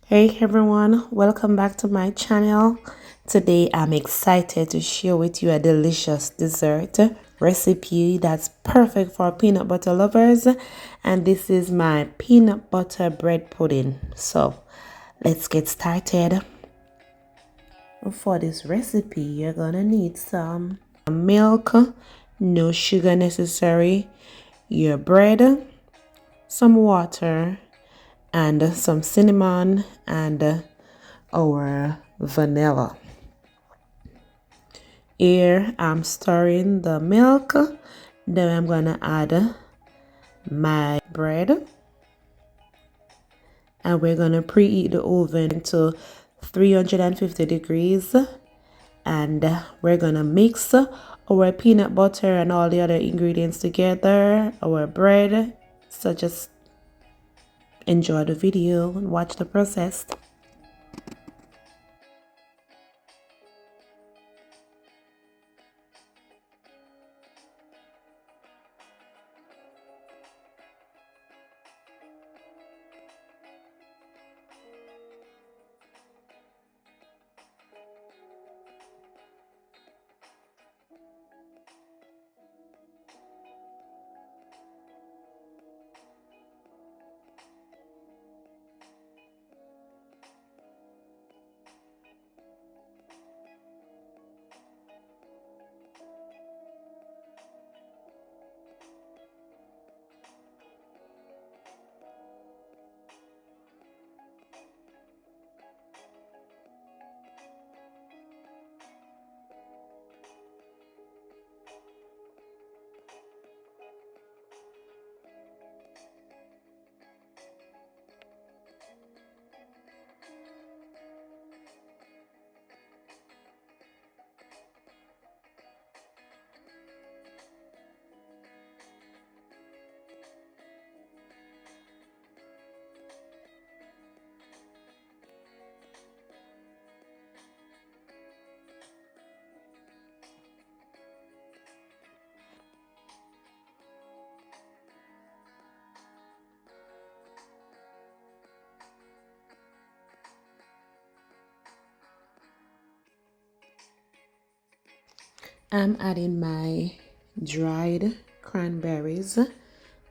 Hey everyone, welcome back to my channel. Today I'm excited to share with you a delicious dessert recipe that's perfect for peanut butter lovers, and this is my peanut butter bread pudding. So let's get started. For this recipe you're gonna need some milk, no sugar necessary, your bread, some water, and some cinnamon and our vanilla. Here I'm stirring the milk, then I'm gonna add my bread, and we're gonna preheat the oven to 350 degrees, and we're gonna mix our peanut butter and all the other ingredients together, our bread. So just enjoy the video and watch the process. I'm adding my dried cranberries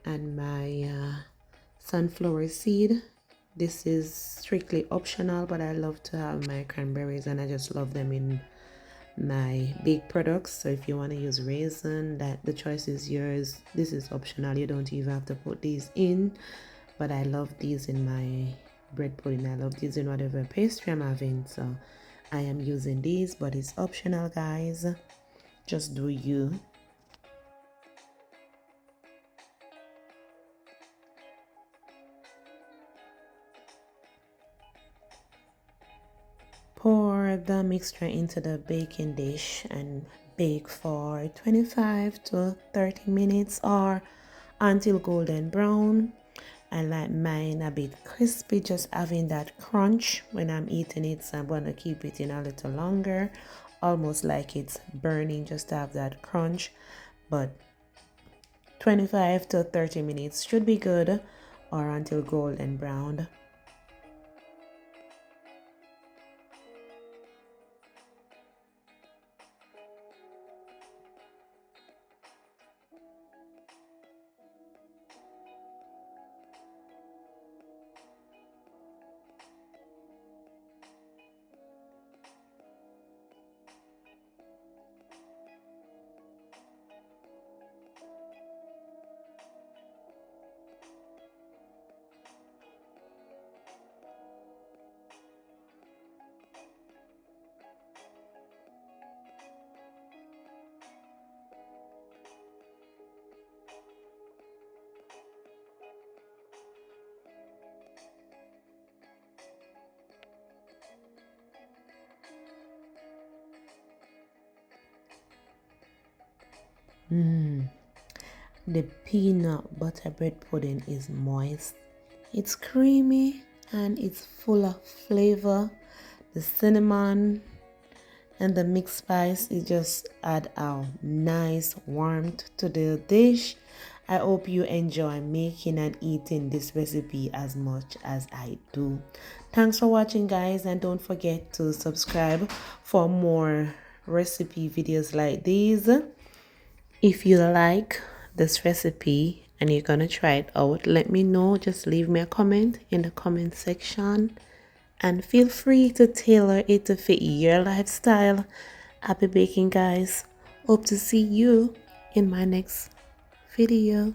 and my sunflower seed. This is strictly optional, but I love to have my cranberries and I just love them in my baked products. So if you want to use raisin, that the choice is yours. This is optional, you don't even have to put these in, but I love these in my bread pudding. I love these in whatever pastry I'm having, so I am using these, but it's optional, guys. Just do you. Pour the mixture into the baking dish and bake for 25 to 30 minutes or until golden brown. I like mine a bit crispy, just having that crunch when I'm eating it, so I'm gonna keep it in a little longer, almost like it's burning, just to have that crunch. But 25 to 30 minutes should be good, or until golden brown. The peanut butter bread pudding is moist, it's creamy, and it's full of flavor. The cinnamon and the mixed spice, it just add a nice warmth to the dish, I hope you enjoy making and eating this recipe as much as I do. Thanks for watching, guys, and don't forget to subscribe for more recipe videos like these. If you like this recipe and you're gonna try it out, let me know. Just leave me a comment in the comment section and feel free to tailor it to fit your lifestyle. Happy baking, guys. Hope to see you in my next video.